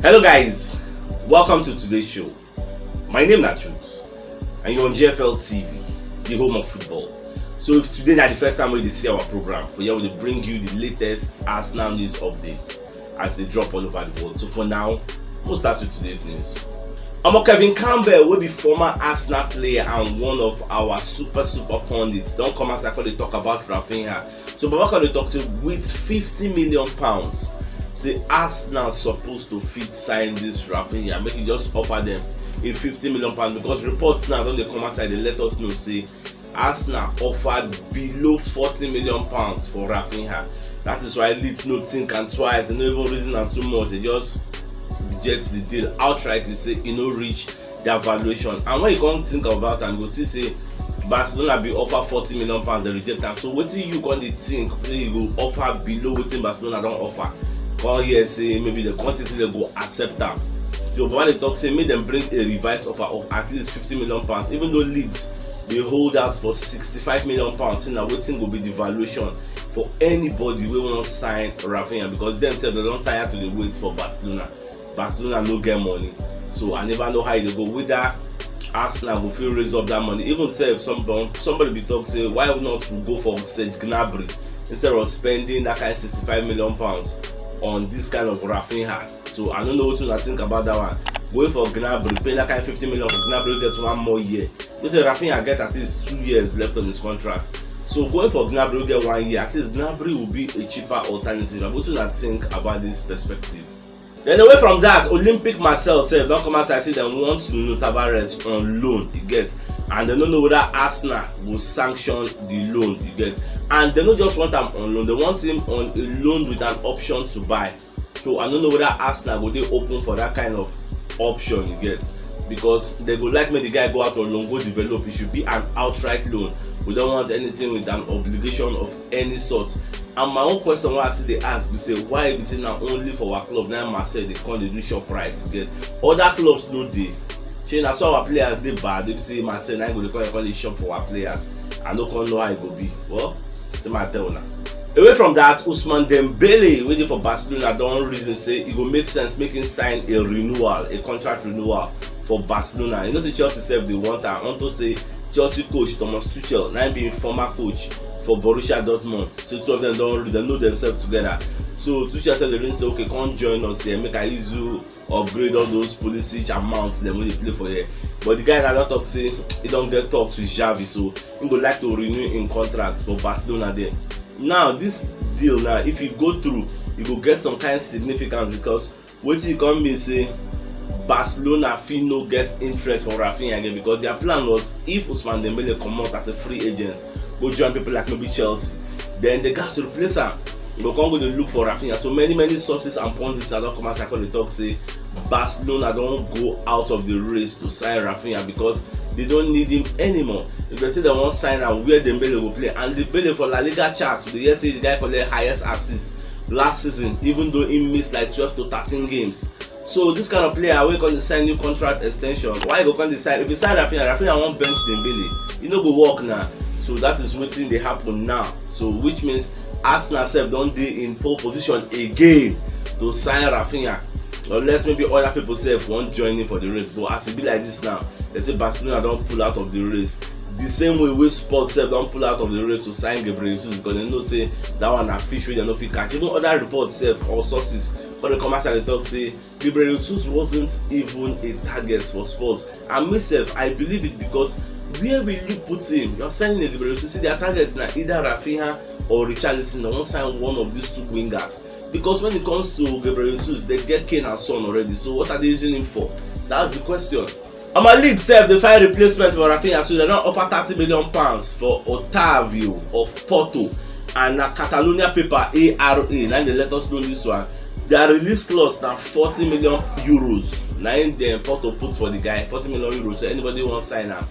Hello guys, welcome to today's show. My name is CHUKS and you're on GFL TV, the home of football. So if today is the first time we see our program, for here we bring you the latest Arsenal news updates as they drop all over the world. So for now, we'll start with today's news. Kevin Campbell will be former Arsenal player and one of our super pundits. Don't come as I call it talk about Raphinha. So Baba call it talk with £50 million. Say Arsenal supposed to fit sign this Raphinha. Make it just offer them a £50 million because reports now don't they come outside they let us know say Arsenal offered below £40 million for Raphinha. That is why Leeds no think and twice, they no even reason and too much. They just reject the deal outright. They say it no reach their valuation. And when you can't think about and go see say Barcelona be offer £40 million, they reject them. So what do you going to think you go offer below what Barcelona don't offer? Come here say maybe the quantity they go accept them. So when they talk say make them bring a revised offer of at least £50 million, even though Leeds they hold out for £65 million. Now waiting will be the valuation for anybody who want to sign Raphinha because themselves they don't tire to the wait for Barcelona. Barcelona no get money, so I never know how they go. Whether Arsenal will feel raise up that money, even say if somebody be talk say why not we go for Serge Gnabry instead of spending that kind of £65 million on this kind of Raphinha. So I don't know what to think about that one. Going for Gnabry, paying that kind of £50 million for Gnabry get 1 more year. You say Raphinha get at least 2 years left on his contract. So going for Gnabry will get 1 year. At least Gnabry will be a cheaper alternative. I'm going to think about this perspective. Then away from that, Olympic Marseille said don't come outside say they want Nuno Tavares on loan. You get, and they don't know whether Arsenal will sanction the loan. You get, and they don't just want him on loan. They want him on a loan with an option to buy. So I don't know whether Arsenal will they open for that kind of option. You get, because they go like me the guy go out on loan, go develop. It should be an outright loan. We don't want anything with an obligation of any sort. And my own question why I see they ask we say why we say now only for our club now Marseille they can't do shop right to get other clubs no dey. Say na so our players they bad they say Marseille now go dey call the shop for our players. I no can know how it go be. Well, say my tell now. Away from that, Ousmane Dembele waiting for Barcelona don't reason say it will make sense making sign a renewal, a contract renewal for Barcelona. You know say Chelsea self they want and want to say Chelsea coach Thomas Tuchel now being former coach for Borussia Dortmund. So two of them they know themselves together. So Tuchel said they didn't say okay come join us here make I use you upgrade all those policy amounts them when they play for here. But the guy that don't talk say he don't get talk to Xavi, so he would like to renew in contract for Barcelona there. Now this deal now if you go through you go get some kind of significance because what you come me say Barcelona fit no get interest from Raphinha again because their plan was if Ousmane Dembele come out as a free agent go join people like maybe Chelsea, then they got to replace him. They can't go to look for Raphinha. So many sources and pundits that don't come as I call the talk say Barcelona don't go out of the race to sign Raphinha because they don't need him anymore. If they say they won't sign him where Dembele will play, and Dembele for La Liga charts, they say the guy for the highest assist last season, even though he missed like 12 to 13 games. So this kind of player we can sign new contract extension. Why you go can decide if you sign Raphinha won't bench Dembele. You know go work now. So that is what they happen now. So which means Arsenal self don't dey in pole position again to sign Raphinha. Unless maybe other people self won't join in for the race. But as it be like this now, they say Barcelona don't pull out of the race. The same way we Spurs self don't pull out of the race to sign Gabriel Jesus because they know say that one a fish wey they no fit catch. Even other reports self or sources when they come outside they talk say Gabriel Jesus wasn't even a target for Spurs. And myself I believe it because where will you put him? You're signing a Gabriel Jesus. See their targets now either Raphinha or Richarlison. They won't sign one of these two wingers because when it comes to Gabriel Jesus they get Kane and Son already. So what are they using him for? That's the question. My league self they find replacement for Raphinha, so they don't offer £30 million for Otavio of Porto and a Catalonia paper ARA. Now they let us know this one. Their release clause now €40 million. Now in the Porto put for the guy €40 million. So anybody want to sign him.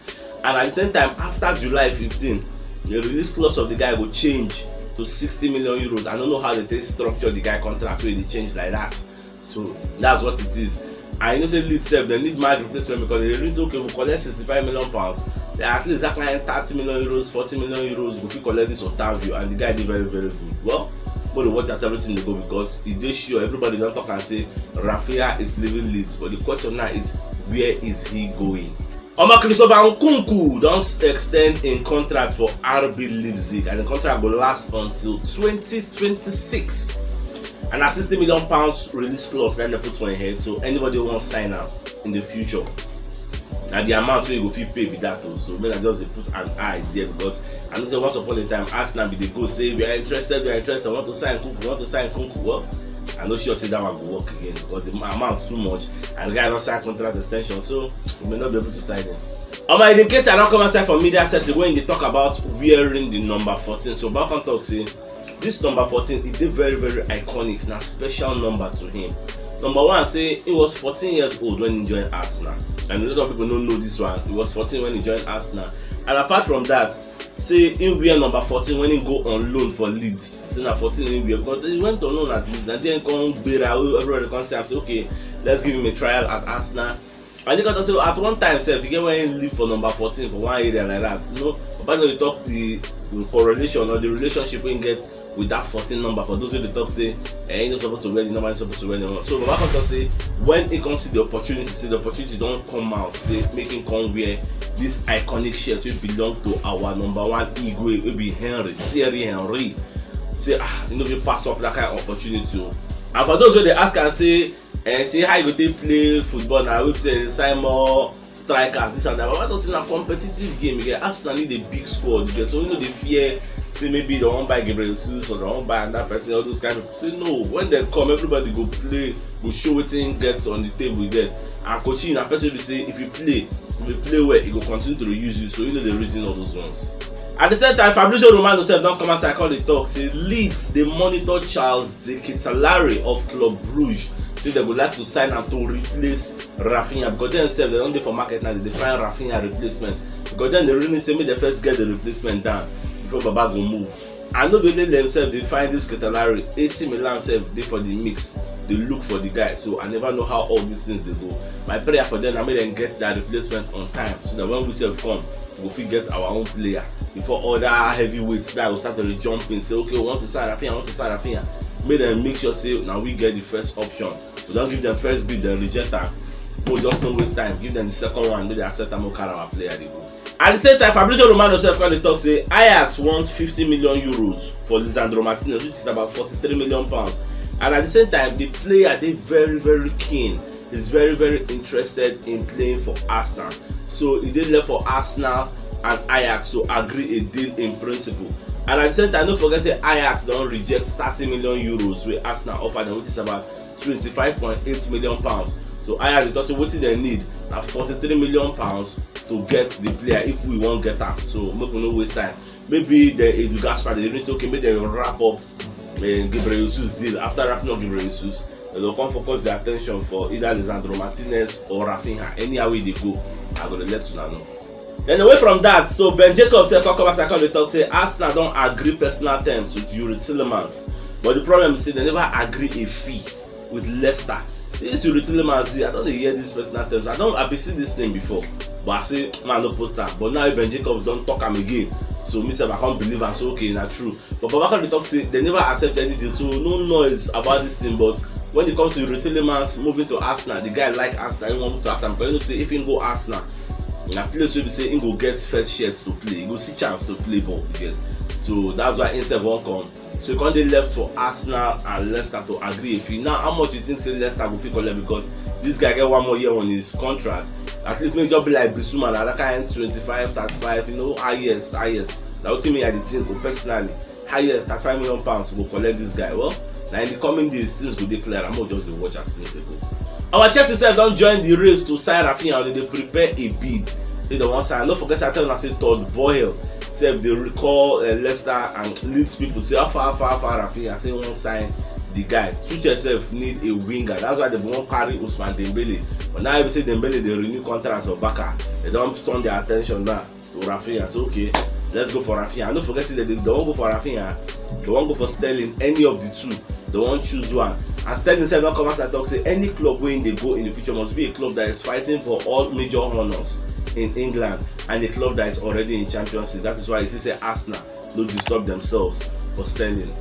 And at the same time, after July 15, the release clause of the guy will change to €60 million. I don't know how they structure the guy contract where they change like that. So that's what it is. I know say Leeds self they need my replacement because they reason okay we collect £65 million. They at least that kind €30 million, €40 million we fit collect this Otavio and the guy did very good. Well, for the watch as everything they go, because it dey sure everybody don't talk and say Raphinha is leaving Leeds, but the question now is where is he going? Christopher Nkunku don extend in contract for RB Leipzig, and the contract will last until 2026. And a £60 million release clause then they put for your head, so anybody who wants sign up in the future, and the amount wey you go fit pay be that also. Maybe I just dey put an eye there, because I know say once upon a time Arsenal be dey go say we are interested, want to sign Nkunku, well, I no sure say that one go work again, because the amount is too much and the guy don sign contract extension, so we may not be able to sign him. My indicator don come outside for media setting when they talk about wearing the number 14. So back on talk say this number 14 is very iconic, na special number to him. Number one, say he was 14 years old when he joined Arsenal, and a lot of people don't know this one. He was 14 when he joined Arsenal, and apart from that, say he wear number 14 when he go on loan for Leeds. Say na 14 he wear, because he went on loan at Leeds, and then come Bera, everybody come say, okay, let's give him a trial at Arsenal. And they got to say at one time, say if you get when he leave for number 14 for one area like that, you know, but then we talk the correlation or the relationship we get with that 14 number. For those who they talk say, ain't not supposed to wear the number, ain't supposed to wear the number. So Baba can say when he comes to the opportunity, say the opportunity don't come out, say make him come wear this iconic shirt which belong to our number one ego, it will be Thierry Henry. Say you know, we pass up that kind of opportunity. And for those who they ask and say how you go dey play football now, we say sign more strikers, this and that. But why don't a competitive game? You get Arsenal need a big squad, you get, so you know they fear. Say maybe they won't buy Gabriel Jesus or they won't buy that person, all those kind of people. Say no, when they come, everybody go play, go show what thing gets on the table get. And coaching, and person will say if you play well, it will continue to use you. So you know the reason all those ones. At the same time, Fabrizio Romano said don't come outside call the talk. Say Leeds they monitor Charles De Ketelaere of Club Brugge. Say they would like to sign him to replace Raphinha, because then say they don't do for market now, they find Raphinha replacements. Because then they really say me they first get the replacement done before Baba go move. And no believe themselves they find this Ketelaere. AC Milan self they for the mix, they look for the guy. So I never know how all these things they go. My prayer for them, I made them get that replacement on time, so that when we self come, we will get our own player before other heavyweights that will start to jump in, say okay, we want to sign Raphinha, Make them make sure say now we get the first option. We don't give them first bid, then reject them. But just don't waste time. Give them the second one, make they accept them more our player they go. At the same time, Fabrizio Romano self when they talk say Ajax wants 50 million euros for Lisandro Martinez, which is about 43 million pounds. And at the same time, the player they very keen. He's very interested in playing for Arsenal. So he did left for Arsenal and Ajax to agree a deal in principle. And at the same time, don't forget say Ajax don't reject 30 million euros where Arsenal offer them, which is about 25.8 million pounds. So Ajax they thought say what they need now 43 million pounds to get the player if we won't get that. So make we no waste time. Maybe the Gaspar they say okay, maybe they wrap up Gabriel Jesus deal. After wrapping up Gabriel Jesus, they'll come focus their attention for either Lisandro Martinez or Raphinha. Any way they go, I'm gonna let you know. Then away from that, so Ben Jacobs said come back on the talk say Arsenal don't agree personal terms with Yuri Tillemans, but the problem is they never agree a fee with Leicester. This Yuri Tillemans, I don't hear these personal terms. I've been seeing this thing before, but I say man no post that. But now Ben Jacobs don't talk him again. So myself I can't believe and say okay, not true. But Babaka the talk say they never accept anything, so no noise about this thing. But when it comes to Yuri Tillemans moving to Arsenal, the guy like Arsenal, he want move to Arsenal. But you know say if he go Arsenal, in a place where we say he go get first shares to play, he go see chance to play ball again. So that's why instead won't come. So when they left for Arsenal and Leicester to agree a fee. Now how much you think say Leicester will fit collect, because this guy get one more year on his contract. At least make it be like Bissouma, that kind 25, 35, you know, highest. That would mean at the team personally, highest 35 million pounds will collect this guy. Well, now in the coming days things will declare. I'm not just the watch as things they go. Our Chelsea self don't join the race to sign Raphinha, and they prepare a bid. They don't want to sign. Don't forget I tell them I say Todd Boyle. Say if they recall Leicester and Leeds people say how far Raphinha, say won't sign the guy. Chuche yourself need a winger. That's why they won't carry Ousmane Dembele. But now if you say Dembele they renew contracts for Baka, they don't turn their attention now to Raphinha. So okay, let's go for Raphinha. And don't forget say they don't go for Raphinha, they won't go for Sterling, any of the two. They won't choose one. And Sterling said don't come as I talk say any club where they go in the future must be a club that is fighting for all major honors in England and a club that is already in Champions League. That is why you see say Arsenal don't disturb themselves for Sterling.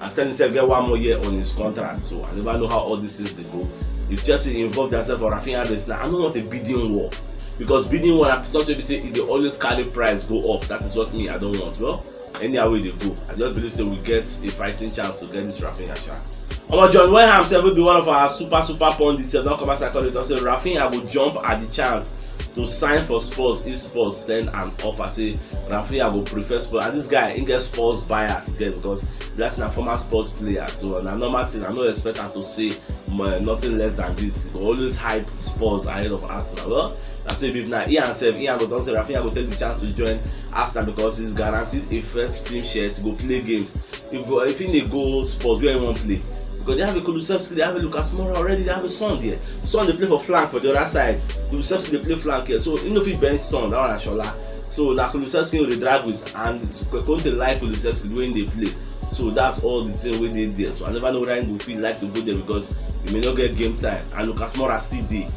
and Sterling himself get 1 more year on his contract. So I never know how all these things they go. If Chelsea involve themselves for Raphinha race now, I don't want a bidding war, because bidding war, something we say, if they always carry price go up, that is what me I don't want. Well, anyhow way they go, I just believe we get a fighting chance to get this Raphinha shot. John Wenham himself will be one of our super pundits. Don't come as I call it. Also, Raphinha will jump at the chance to sign for Spurs if Spurs send an offer. Say Raphinha will prefer Spurs, and this guy he gets Spurs bias again, because that's a former Spurs player. So na normal thing, I no expect him to say nothing less than this. He always hype Spurs ahead of Arsenal. Well, that's it. Now Ian go don't say Raphinha will take the chance to join Arsenal because he's guaranteed a first team shirt to go play games. If he go Spurs, where he won't play. Because they have a Kulusevski, they have a Lucas Moura already, they have a Son there. Son they play for flank for the other side. Kulusevski they play flank here. So you know if he bench Son, that one Ashola. So now Kulusevski will drag with, and Conte like Kulusevski when they play. So that's all the same way they did. So I never know whether he will feel like to go there, because he may not get game time. And Lucas Moura still there.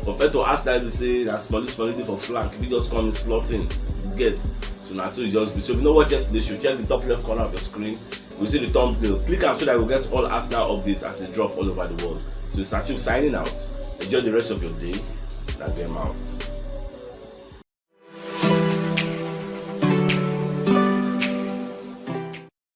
Compared to us that they say that small for flank, if he just come in slotting, you get. So now so you just be. So if you know what yesterday, should check the top left corner of your screen. You see the thumbnail. Click and so that you get all Arsenal updates as they drop all over the world. So it's CHUKS signing out. Enjoy the rest of your day. Now game out.